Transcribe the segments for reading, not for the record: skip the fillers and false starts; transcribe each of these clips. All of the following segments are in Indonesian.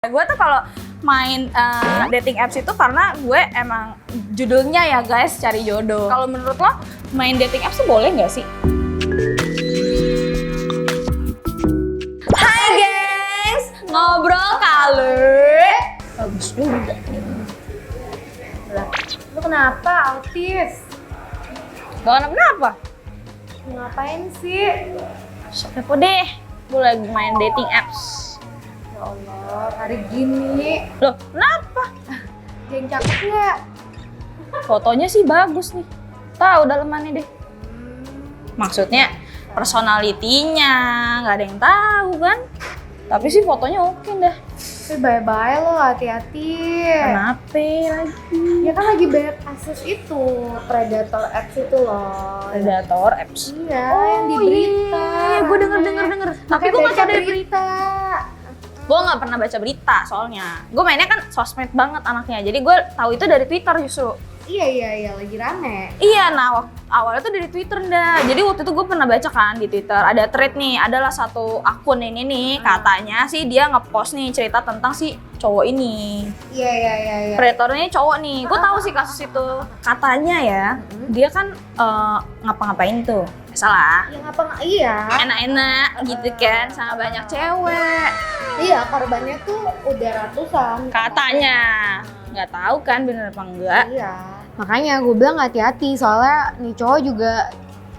Gue tuh kalau main dating apps itu karena gue emang judulnya ya guys, cari jodoh. Kalau menurut lo main dating apps tuh boleh nggak sih? Hai guys, ngobrol kali. Bagus juga. Lu kenapa autis? Gak kenapa? Ngapain sih? Kepo deh, gue lagi main dating apps. Ya Allah, hari gini. Loh, kenapa? Yang cakep nggak? Fotonya sih bagus nih. Tahu dalemannya deh. Maksudnya personalitinya nggak ada yang tahu kan? Tapi sih fotonya oke dah. Tapi bye-bye lo, hati-hati. Kenapa lagi? Ya kan lagi banyak kasus itu, predator apps itu loh. Predator apps. Iya, yang di berita. Iya, gue denger. Tapi gue baca dari berita. Gue nggak pernah baca berita soalnya. Gue mainnya kan sosmed banget anaknya. Jadi gue tahu itu dari Twitter justru. Iya, lagi rame. Iya, nah awalnya tuh dari Twitter dah. Jadi waktu itu gue pernah baca kan di Twitter, ada thread nih, adalah satu akun ini nih, katanya sih dia nge-post nih cerita tentang si cowok ini. Iya. Predatornya cowok nih, gue tahu sih kasus itu. Katanya ya, dia kan ngapa-ngapain tuh, salah. Yang apa nggak? Iya. Enak-enak gitu kan, sama banyak cewek. Iya, korbannya tuh udah ratusan. Katanya, nggak tahu kan bener apa enggak. Iya. Makanya gue bilang hati-hati, soalnya nih cowok juga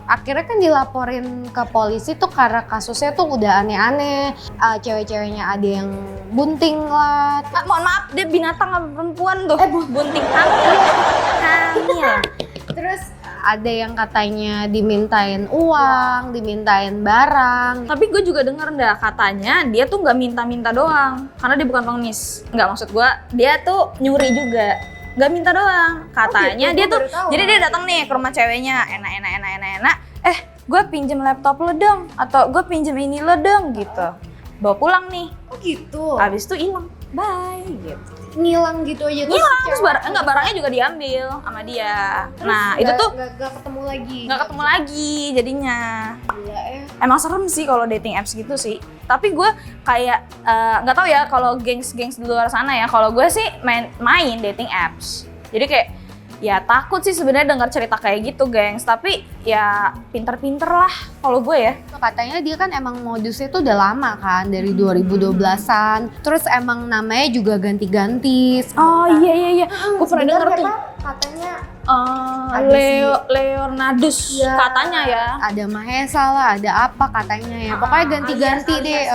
akhirnya kan dilaporin ke polisi tuh karena kasusnya tuh udah aneh-aneh. Cewek-ceweknya ada yang bunting lah. Mohon maaf, dia binatang apa perempuan tuh? Bunting hamil. Terus ada yang katanya dimintain uang, dimintain barang. Tapi gue juga denger dah katanya dia tuh nggak minta-minta doang, karena dia bukan pengemis. Nggak, maksud gue dia tuh nyuri juga. Nggak minta doang, katanya gitu, dia gue tuh. baru tahu. Jadi dia datang nih ke rumah ceweknya, enak. Gue pinjem laptop lo dong, atau gue pinjem ini lo dong gitu. Bawa pulang nih, Oh gitu? habis itu hilang, bye gitu. Ngilang gitu aja tuh? Hilang, terus barangnya juga diambil sama dia. Terus Nah itu tuh Gak ketemu lagi? nggak ketemu lagi jadinya. Gila ya. Emang serem sih kalau dating apps gitu sih. Tapi gue kayak nggak tahu ya kalau gengs-gengs di luar sana ya. Kalau gue sih main dating apps. Jadi kayak ya takut sih sebenarnya dengar cerita kayak gitu, gengs. Tapi ya pinter-pinter lah kalau gue ya. Katanya dia kan emang modusnya tuh udah lama kan, dari 2012-an. Terus emang namanya juga ganti-ganti. Oh iya. Gue pernah denger tuh. Katanya Leonardus ya, katanya ya. ada Mahesa lah, ada apa katanya ya. Pokoknya ganti-ganti deh.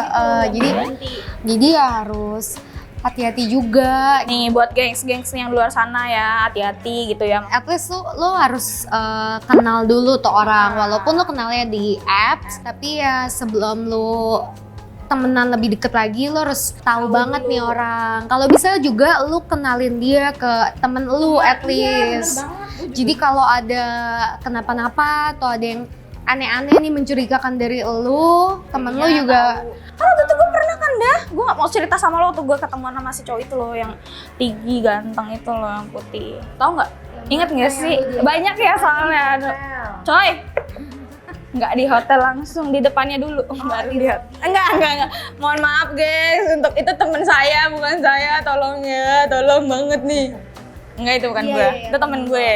Jadi ya harus hati-hati juga. Nih buat gengs-gengs yang di luar sana ya, hati-hati gitu ya. At least lo harus kenal dulu tuh orang, walaupun lo kenalnya di apps, tapi ya sebelum lo temenan lebih deket lagi, lo harus tahu banget nih orang. Kalau bisa juga lo kenalin dia ke temen lo at least. Jadi kalau ada kenapa-napa atau ada yang aneh-aneh nih mencurigakan dari lo, temen lo juga. Kalau waktu itu gue pernah kan dah, gue gak mau cerita sama lo waktu gue ketemuan sama si cowok itu loh, yang tinggi, ganteng itu loh, yang putih. Tahu nggak? Ingat nggak sih? Banyak ya soalnya. Coy, nggak di hotel langsung, di depannya dulu baru di hotel. Enggak. Mohon maaf guys, untuk itu temen saya, bukan saya. Tolong banget nih. Enggak, itu bukan gue, itu temen gue.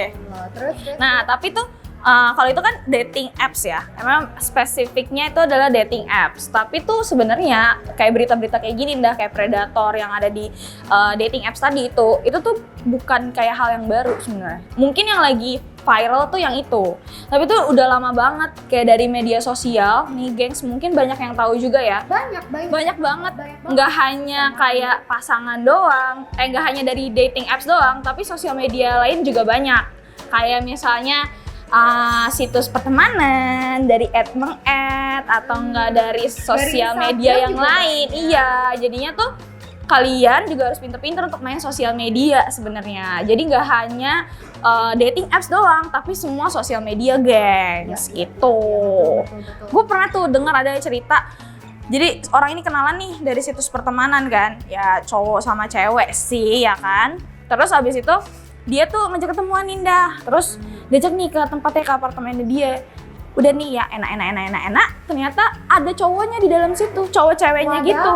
Terus. Nah, tapi tuh kalau itu kan dating apps ya, emang spesifiknya itu adalah dating apps. Tapi tuh sebenarnya kayak berita-berita kayak gini dah, kayak predator yang ada di dating apps tadi itu tuh bukan kayak hal yang baru sebenarnya. Mungkin yang lagi viral tuh yang itu. Tapi tuh udah lama banget, kayak dari media sosial. Nih gengs, mungkin banyak yang tahu juga ya. Banyak banget. Nggak hanya kayak pasangan doang, nggak hanya dari dating apps doang, tapi sosial media lain juga banyak. Kayak misalnya situs pertemanan dari meng-add atau enggak dari sosial media yang lain. Iya, jadinya tuh kalian juga harus pinter-pinter untuk main sosial media sebenarnya. Jadi nggak hanya dating apps doang, tapi semua sosial media, gengs, gitu. Gue pernah tuh dengar ada cerita. Jadi orang ini kenalan nih dari situs pertemanan kan, ya cowok sama cewek sih ya kan. Terus habis itu dia tuh ngajak ketemuan Indah, terus diajak nih ke tempatnya, ke apartemennya dia. udah nih ya enak, ternyata ada cowoknya di dalam situ, cowok ceweknya Wadaw. gitu.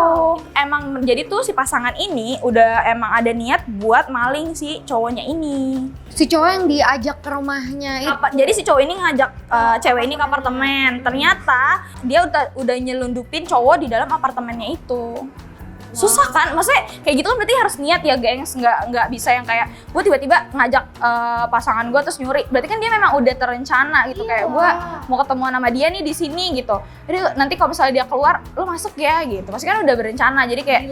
Emang jadi tuh si pasangan ini udah emang ada niat buat maling si cowoknya ini. Si cowok yang diajak ke rumahnya itu. Jadi si cowok ini ngajak cewek ini ke apartemen. Ternyata dia udah nyelundupin cowok di dalam apartemennya itu. Susah kan? Maksudnya kayak gitu kan berarti harus niat ya, gengs. Nggak bisa yang kayak gue tiba-tiba ngajak pasangan gue terus nyuri. Berarti kan dia memang udah terencana gitu. Kayak gue mau ketemuan sama dia nih di sini gitu. Jadi nanti kalau misalnya dia keluar, lo masuk ya gitu. Pasti kan udah berencana. Jadi kayak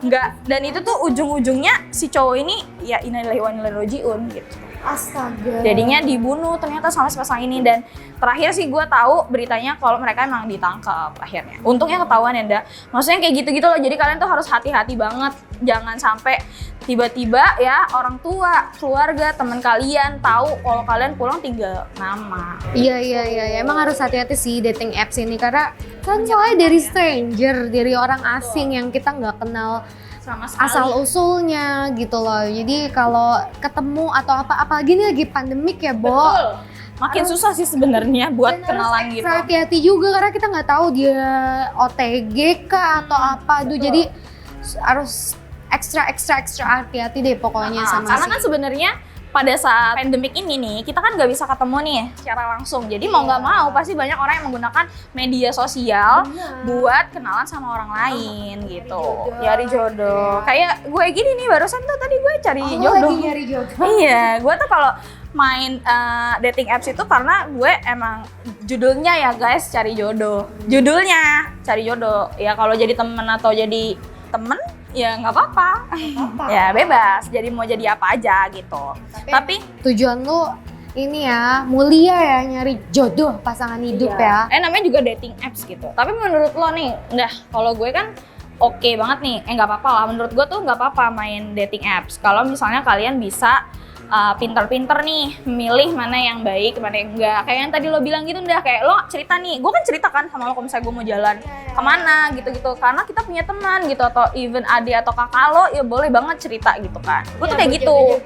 nggak. Dan itu tuh ujung-ujungnya si cowok ini ya innalillahi wa inna ilaihi raji'un gitu. Astaga. Jadinya dibunuh ternyata sama si pasangan ini. Dan terakhir sih gue tahu beritanya kalau mereka emang ditangkap akhirnya. Untungnya ketahuan ya, Nda. Maksudnya kayak gitu-gitu loh. Jadi kalian tuh harus hati-hati banget. Jangan sampai tiba-tiba ya orang tua, keluarga, teman kalian tahu kalau kalian pulang tinggal nama. Iya. Emang harus hati-hati sih dating apps ini karena kan soalnya dari stranger, dari orang asing yang kita nggak kenal Sama sekali. asal usulnya gitu loh. Jadi kalau ketemu atau apalagi ini lagi pandemik ya, Bo. Betul. Makin susah sih sebenarnya buat Dan kenalan harus gitu. extra hati-hati juga karena kita nggak tahu dia OTG kah atau apa. Aduh, jadi harus extra hati-hati deh pokoknya sama Karena si kan sebenarnya pada saat pandemik ini nih, kita kan nggak bisa ketemu nih secara langsung. Jadi mau nggak mau pasti banyak orang yang menggunakan media sosial buat kenalan sama orang lain gitu. Nyari jodoh. Kayak gue gini nih barusan tuh tadi gue cari jodoh. lagi nyari jodoh. Iya, gue tuh kalau main dating apps itu karena gue emang judulnya ya guys cari jodoh. Judulnya cari jodoh. Ya kalau jadi temen atau jadi temen ya nggak apa-apa. Ya bebas. Jadi mau jadi apa aja gitu. Tapi Tujuan lu ini ya mulia ya, nyari jodoh pasangan hidup ya. namanya juga dating apps gitu. Tapi menurut lo nih, kalau gue kan oke banget nih. Nggak apa-apa lah. Menurut gue tuh nggak apa-apa main dating apps. Kalau misalnya kalian bisa pinter-pinter nih milih mana yang baik, mana yang enggak. Kayak yang tadi lo bilang gitu udah kayak lo cerita nih, gue kan cerita kan sama lo kalau misalnya gue mau jalan kemana gitu-gitu. Karena kita punya teman gitu atau even adik atau kakak lo ya boleh banget cerita gitu kan. Gue tuh kayak gitu.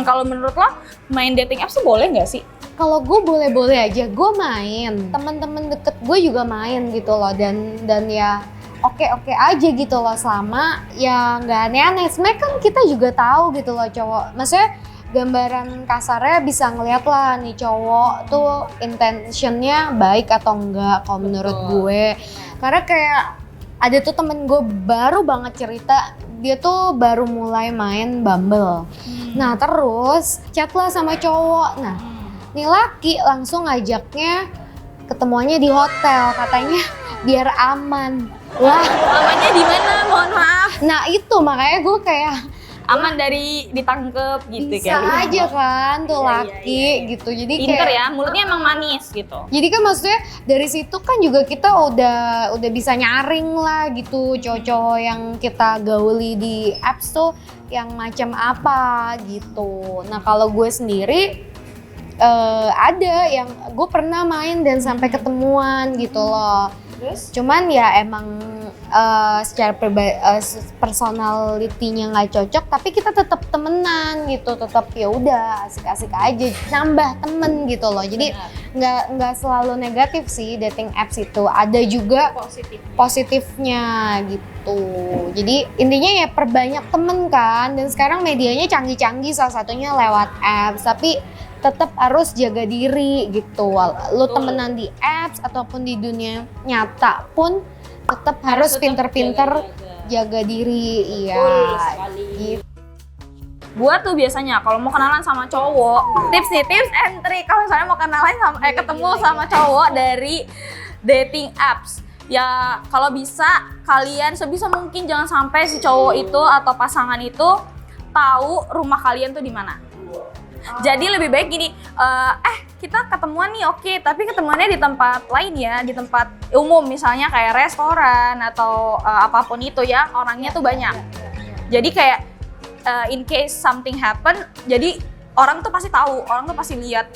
Kalau menurut lo main dating apps tuh boleh nggak sih? Kalau gue boleh-boleh aja, gue main. Temen-temen deket gue juga main gitu loh dan ya oke aja gitu loh selama ya nggak aneh-aneh. Sebenarnya kan kita juga tahu gitu loh cowok. Maksudnya gambaran kasarnya bisa ngeliat lah nih cowok tuh intentionnya baik atau enggak kalau menurut gue. Karena kayak ada tuh temen gue baru banget cerita dia tuh baru mulai main Bumble. Nah terus chat lah sama cowok. Nah nih laki langsung ngajaknya ketemuannya di hotel katanya biar aman. Wah Amannya di mana? Mohon maaf. nah itu makanya gue kayak Aman dari ditangkep gitu bisa kali. aja kan tuh Iya, laki gitu. Jadi Pinter kayak ya, mulutnya emang manis gitu. jadi kan maksudnya dari situ kan juga kita udah bisa nyaring lah gitu cowok-cowok yang kita gauli di apps tuh yang macam apa gitu. Nah kalau gue sendiri ada yang gue pernah main dan sampai ketemuan gitu loh. Terus? Cuman ya emang secara personality-nya nggak cocok, tapi kita tetap temenan gitu, tetap ya udah asik-asik aja, nambah temen gitu loh. Jadi nggak selalu negatif sih dating apps itu, ada juga positifnya gitu. Jadi intinya ya perbanyak temen kan, dan sekarang medianya canggih-canggih, salah satunya lewat apps, tapi tetap harus jaga diri gitu. Lo temenan di apps ataupun di dunia nyata pun tetap harus pinter-pinter jaga diri. Iya. Gitu. Gua tuh biasanya kalau mau kenalan sama cowok, tips and trick kalau misalnya mau kenalan sama ketemu sama cowok dari dating apps. Ya kalau bisa kalian sebisa mungkin jangan sampai si cowok itu atau pasangan itu tahu rumah kalian tuh di mana. Jadi lebih baik gini, kita ketemuan nih oke, tapi ketemuannya di tempat lain ya, di tempat umum misalnya kayak restoran atau apapun itu ya, orangnya tuh banyak. Jadi kayak in case something happen, jadi orang tuh pasti tahu, orang tuh pasti lihat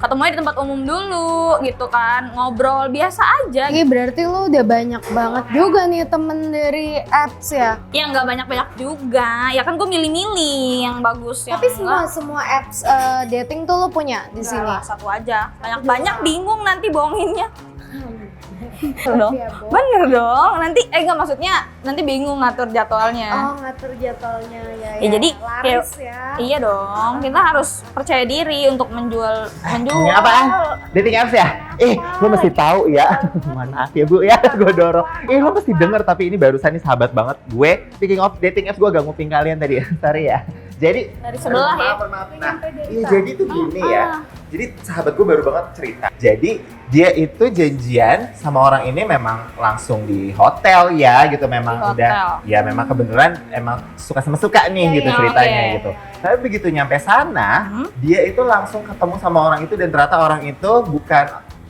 ketemunya di tempat umum dulu gitu kan, ngobrol biasa aja. Iya, berarti lo udah banyak banget juga nih temen dari apps ya? Ya nggak banyak-banyak juga, ya kan gue milih-milih yang bagus. Tapi yang enggak. semua apps dating tuh lo punya di Enggak sini? lah, satu aja. Banyak-banyak bingung nanti bohonginnya. Bener dong. Bener dong. Nanti enggak, maksudnya nanti bingung ngatur jadwalnya. Oh, ngatur jadwalnya Ya, jadi laris ya. Iya dong. Kita harus percaya diri untuk menjual. Ini apaan? Dating apps ya? Lo mesti tahu ya. Maaf ya Bu ya, gue dorong. Lo mesti denger, tapi ini barusan nih sahabat banget gue. Speaking of dating apps, gue agak nguping kalian tadi. Sorry ya. Jadi Dari sebelah ya. maaf. Nah, iya jadi tuh gini ya. Jadi sahabat gue baru banget cerita. Jadi dia itu janjian sama orang ini memang langsung di hotel ya gitu. Memang Di udah hotel. ya memang kebetulan emang suka sama suka nih gitu iya, ceritanya oke. gitu. Tapi begitu nyampe sana, dia itu langsung ketemu sama orang itu dan ternyata orang itu bukan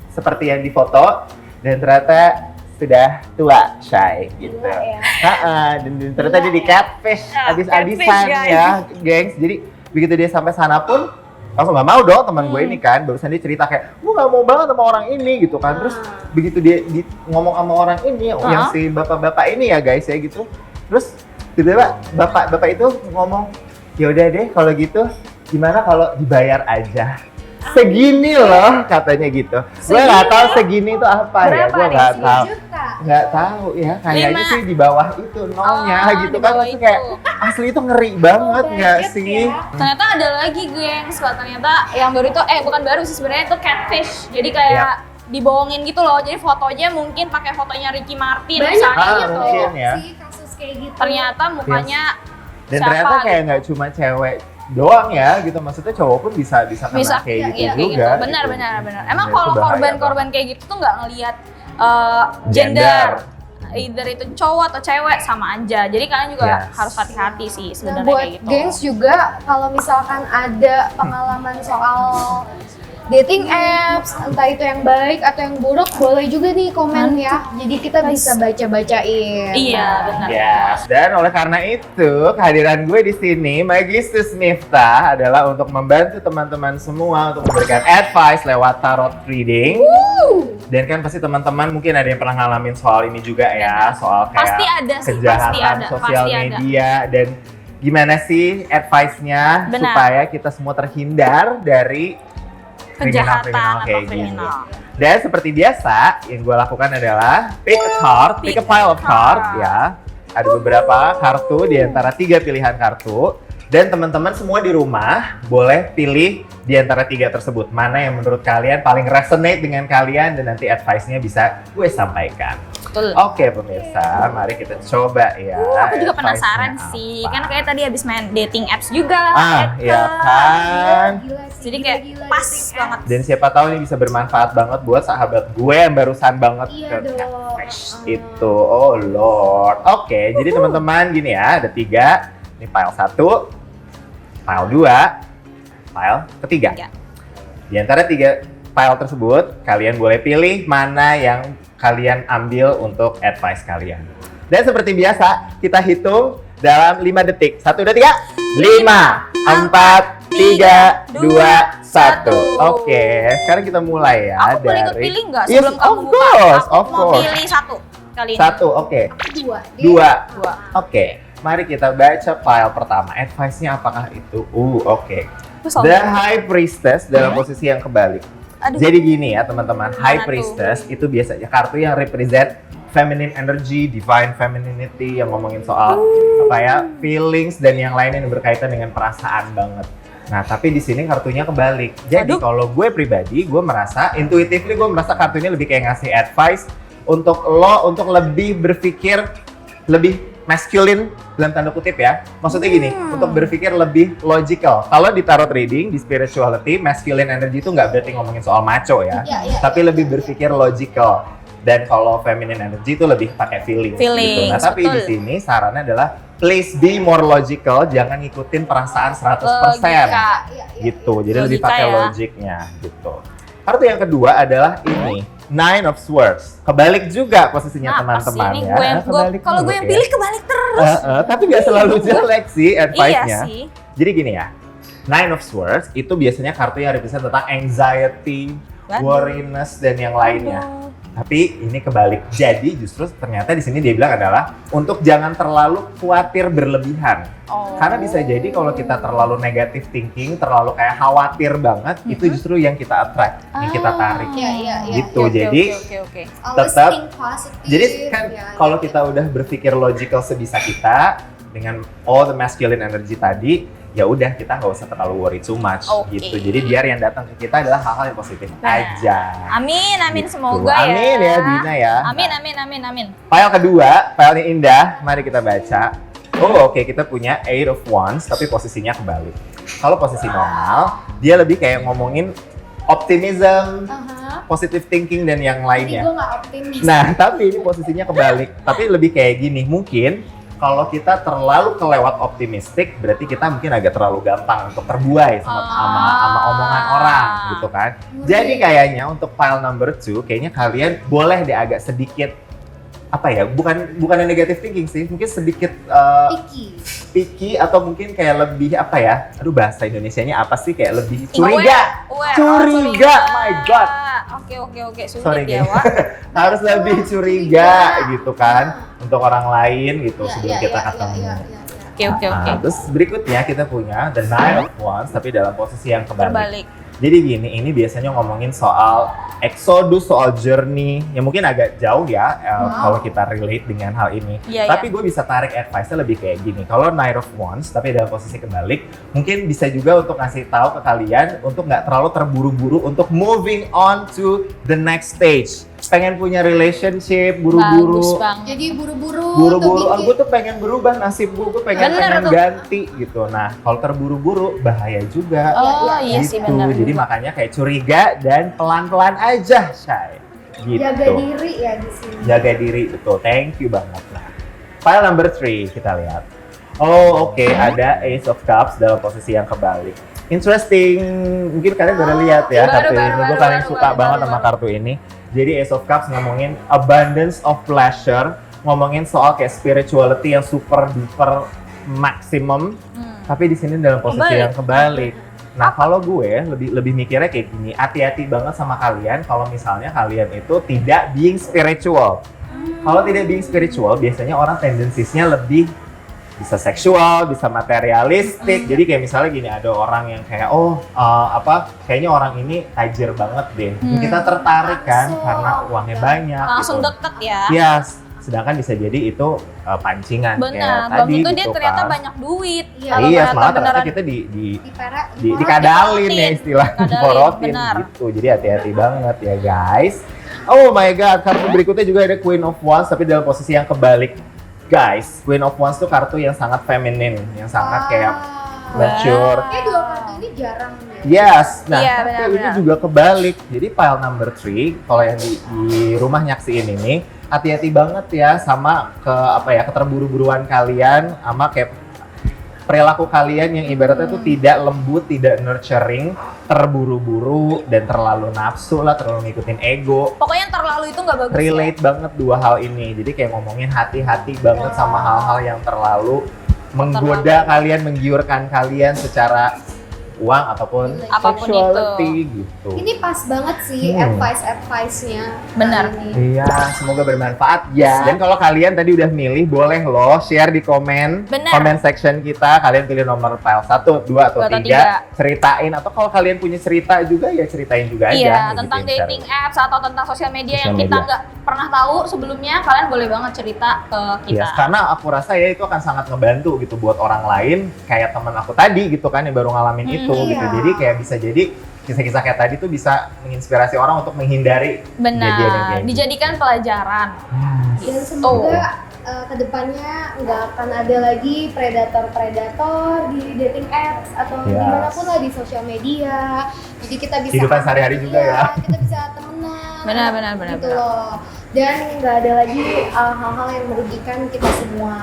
seperti yang di foto dan ternyata sudah tua, Shay gitu. Dan ternyata dia di catfish abis-abisan catfish, ya, gengs. Jadi begitu dia sampai sana pun langsung nggak mau dong teman gue ini kan. Barusan dia cerita kayak, gue nggak mau banget sama orang ini gitu kan. Terus begitu dia ngomong sama orang ini, yang si bapak-bapak ini ya guys ya gitu. Terus tiba-tiba bapak itu ngomong, ya udah deh kalau gitu, gimana kalau dibayar aja? Segini loh katanya gitu. Gue nggak tahu segini itu apa ya. Berapa Gue nih? nggak tahu. 10 juta. Nggak tahu ya, kayaknya 5. sih di bawah itu nolnya gitu di kan. bawah Maksudnya kayak itu. asli itu ngeri banget nggak budget sih? ya. Ternyata ada lagi gengs, ternyata yang baru itu bukan baru sih sebenarnya, itu catfish. Jadi kayak dibohongin gitu loh. Jadi fotonya mungkin pakai fotonya Ricky Martin Banyak misalnya Ah, gitu. mungkin ya. sih kasus kayak gitu. Ternyata mukanya Dan siapa ternyata kayak gitu. nggak cuma cewek doang ya gitu, maksudnya cowok pun bisa kena Bisa kayak gitu iya, kayak juga. gitu. Benar. Emang Itu kalau bahaya korban-korban kayak gitu tuh nggak ngelihat gender. Either itu cowok atau cewek sama aja. Jadi kalian juga Yes. harus hati-hati sih Nah, sebenarnya buat kayak gitu. gengs juga kalau misalkan ada pengalaman soal dating apps, entah itu yang baik atau yang buruk, boleh juga nih komen ya. Jadi kita bisa baca-bacain. Iya, benar. Yes. Dan oleh karena itu kehadiran gue di sini Magistus Miftah adalah untuk membantu teman-teman semua untuk memberikan advice lewat tarot reading. Dan kan pasti teman-teman mungkin ada yang pernah ngalamin soal ini juga ya, soal kayak Pasti ada sih, kejahatan pasti ada, sosial pasti ada. media dan gimana sih advice-nya Benar. supaya kita semua terhindar dari Kejahatan kriminal-kriminal atau kayak gini. kriminal. Dan seperti biasa, yang gue lakukan adalah pick a card, pick a pile of card ya. Ada beberapa kartu di antara 3 pilihan kartu. Dan teman-teman semua di rumah boleh pilih di antara 3 tersebut. Mana yang menurut kalian paling resonate dengan kalian dan nanti advice-nya bisa gue sampaikan. Betul. Oke pemirsa, mari kita coba ya. Aku juga advice-nya penasaran sih, apa. kan kayak tadi habis main dating apps juga. Iya kan. Gila sih, Jadi kayak gila-gila pas dating banget. apps. Dan siapa tahu ini bisa bermanfaat banget buat sahabat gue yang barusan banget Iya ke dong. catfish itu. Oh lord. Oke, jadi teman-teman gini ya, ada 3. Ini file 1, file 2, file ketiga. Tiga. Di antara 3 file tersebut, kalian boleh pilih mana yang kalian ambil untuk advice kalian. Dan seperti biasa, kita hitung dalam 5 detik. 1, 2, 3. 5, 4, 3, 2, 1. Oke, sekarang kita mulai ya. Aku boleh ikut pilih nggak Yes, sebelum kamu of buka? course, Aku of mau course. pilih 1 kali ini. 1, oke. 2. 2. Dua. Oke, mari kita baca file pertama. Advice-nya apakah itu? Oke. Terus The High Priestess dalam posisi yang kebalik. Aduh. Jadi gini ya teman-teman, High Mana Priestess itu biasanya kartu yang represent feminine energy, divine femininity, yang ngomongin soal apa ya, feelings dan yang lain yang berkaitan dengan perasaan banget. Nah, tapi di sini kartunya kebalik. Jadi Aduh. kalau gue pribadi, gue merasa intuitively gue merasa kartu ini lebih kayak ngasih advice untuk lo untuk lebih berpikir lebih masculine dalam tanda kutip ya. Maksudnya gini, untuk berpikir lebih logical. Kalau di tarot reading, di spirituality, masculine energy itu nggak berarti ngomongin soal macho ya. Tapi lebih berpikir logical. Dan kalau feminine energy itu lebih pakai feeling. Gitu. Nah, tapi di betul. sini sarannya adalah please be more logical, jangan ngikutin perasaan 100%. Logika. Gitu. Jadi lebih Logika pakai ya. logiknya gitu. Kartu yang kedua adalah ini, Nine of Swords. Kebalik juga posisinya Nah, pas teman-teman ini ya. gue yang Kebalik kalau gue juga yang ya. pilih kebalik terus. Tapi nggak selalu jelek sih Iya advice-nya. sih. Jadi gini ya, Nine of Swords itu biasanya kartu yang represent tentang anxiety, Waduh. worriness dan yang lainnya. Tapi ini kebalik. Jadi justru ternyata di sini dia bilang adalah untuk jangan terlalu khawatir berlebihan. Oh. Karena bisa jadi kalau kita terlalu negative thinking, terlalu kayak khawatir banget, itu justru yang kita attract, yang kita tarik. Iya. Gitu. Oke, Jadi oke. Always tetap- think positive. Jadi kan Ya, kalau ya. kita udah berpikir logical sebisa kita dengan all the masculine energy tadi, ya udah kita nggak usah terlalu worry too much Oke. gitu. Jadi biar yang datang ke kita adalah hal-hal yang positif Nah, aja. Amin, Gitu. semoga ya. Amin ya Dina ya. Amin. File kedua, filenya indah. Mari kita baca. Oh oke, kita punya Eight of Wands, tapi posisinya kebalik. Kalau posisi normal, dia lebih kayak ngomongin optimism, Aha. positive thinking dan yang Jadi lainnya. gue gak optimis. Nah, tapi ini posisinya kebalik. Tapi lebih kayak gini, mungkin kalau kita terlalu kelewat optimistik, berarti kita mungkin agak terlalu gampang untuk terbuai sama omongan orang gitu kan. Jadi kayaknya untuk file number 2, kayaknya kalian boleh deh agak sedikit apa ya, bukan negative thinking sih, mungkin sedikit Picky. picky atau mungkin kayak lebih apa ya, aduh bahasa Indonesianya apa sih, kayak lebih curiga. Curiga, my God. Oke, Sorry, sulit ya, Geng. Wak. Harus lebih curiga gitu kan untuk orang lain gitu sebelum kita ketemu. Iya. Oke. Nah, terus berikutnya kita punya The Nine of Wands tapi dalam posisi yang kebalik. Terbalik. Jadi gini, ini biasanya ngomongin soal exodus, soal journey, yang mungkin agak jauh ya kalau kita relate dengan hal ini. Iya, Tapi gue bisa tarik advice-nya lebih kayak gini. Kalau Nine of Wands tapi dalam posisi kebalik, mungkin bisa juga untuk ngasih tahu ke kalian untuk nggak terlalu terburu-buru untuk moving on to the next stage. Pengen punya relationship, Bagus buru-buru. banget. Jadi buru-buru Buru-buru, tuh gue tuh pengen berubah nasib gue pengen Bener tuh. ganti gitu. Nah, kalau terburu-buru bahaya juga. Oh iya sih Gitu. benar. Jadi makanya kayak curiga dan pelan-pelan aja, Shay. Gitu. jaga diri ya di sini. Jaga diri, betul. Thank you banget. Nah, file number 3 kita lihat. Oh, oke, ada Ace of Cups dalam posisi yang kebalik. Interesting. Mungkin kalian baru lihat ya kartu ini. Gue paling suka banget sama kartu ini. Jadi Ace of Cups ngomongin abundance of pleasure, ngomongin soal kayak spirituality yang super duper maksimum. Tapi di sini dalam posisi Kebalik. yang kebalik. Nah, kalau gue lebih mikirnya kayak gini, hati-hati banget sama kalian kalau misalnya kalian itu tidak being spiritual. Kalau tidak being spiritual, biasanya orang tendensinya lebih bisa seksual, bisa materialistik. Jadi kayak misalnya gini, ada orang yang kayak kayaknya orang ini tajir banget deh. Kita tertarik kan Langsung. karena uangnya banyak. Langsung gitu. deket ya. Iya, sedangkan bisa jadi itu pancingan kayak Benar. tadi Belum tentu dia gitu ternyata kan. banyak duit. Iya. Kalau Iya, ternyata malah ternyata beneran kita Diperak, dikadalin ya istilah, Dikadalin, diporotin benar. gitu. Jadi hati-hati banget ya guys. Oh my god, kartu berikutnya juga ada Queen of Wands tapi dalam posisi yang kebalik. Guys, Queen of Wands tuh kartu yang sangat feminin, yang sangat kayak mature. Kayak dua kartu ini jarang ya. Yes, nah Iya, tapi benar-benar. ini juga kebalik. Jadi pile number 3, kalau yang di rumah nyaksiin ini, hati-hati banget ya sama keterburu-buruan kalian, sama kayak perilaku kalian yang ibaratnya tuh tidak lembut, tidak nurturing, terburu-buru dan terlalu nafsu lah, terlalu ngikutin ego. Pokoknya yang terlalu itu nggak bagus. Relate banget dua hal ini. Jadi kayak ngomongin hati-hati banget sama hal-hal yang terlalu menggoda kalian, menggiurkan kalian secara uang ataupun Apapun sexuality gitu. Ini pas banget sih advice-nya. Benar. Iya, semoga bermanfaat ya. Dan kalau kalian tadi udah milih, boleh loh share di komen section kita. Kalian pilih nomor file 1, 2, atau 3. Ceritain, atau kalau kalian punya cerita juga ya ceritain juga aja. Iya, gitu, tentang share. dating apps atau tentang sosial media Sosial yang kita media. nggak pernah tahu sebelumnya, kalian boleh banget cerita ke kita. Yes, karena aku rasa ya itu akan sangat ngebantu gitu buat orang lain, kayak teman aku tadi gitu kan yang baru ngalamin itu gitu. Iya. Jadi kayak bisa jadi kisah-kisah kayak tadi tuh bisa menginspirasi orang untuk menghindari kejadian yang Benar, kayak gitu. dijadikan pelajaran. Dan semoga kedepannya nggak akan ada lagi predator-predator di dating apps atau Yes. dimanapun lah di sosial media. Jadi kita bisa Kehidupan sehari-hari juga iya, ya. kita bisa temenan. Benar. Gitu loh. Dan nggak ada lagi hal-hal yang merugikan kita semua.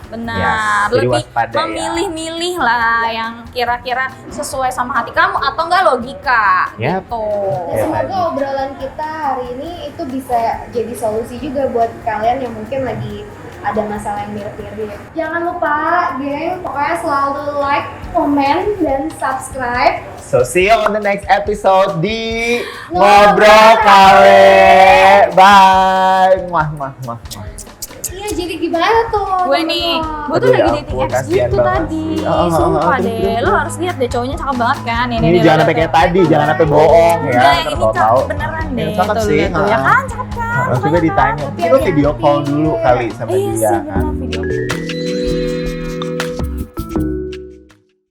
Benar, Yes, jadi lebih waspada ya. memilih-milih lah yang kira-kira sesuai sama hati kamu atau enggak logika Yap. gitu. Dan Ya, semoga tadi. obrolan kita hari ini itu bisa jadi solusi juga buat kalian yang mungkin lagi ada masalah yang mirip-mirip. Jangan lupa, geng, pokoknya selalu like, komen, dan subscribe. So see you on the next episode di Ngobrol Kale. Bye. Muah. Iya, jadi gimana tuh? Gue nih, gue tuh Aduh, lagi ya dating ampun, apps kasihan gitu banget tadi. sih. Sumpah Terus, deh, terus. lo harus lihat deh cowoknya cakep banget kan. Ini jangan sampai kayak tadi, jangan sampai bohong ya. Enggak, yang Ntar ini kalau tahu. cakep beneran deh. Cakep Tuh, sih. lihat tuh. Ya kan, cakep kan. Coba Makanya ditanya, kan. mungkin lo video call dulu kali sama Iya dia sih, kan.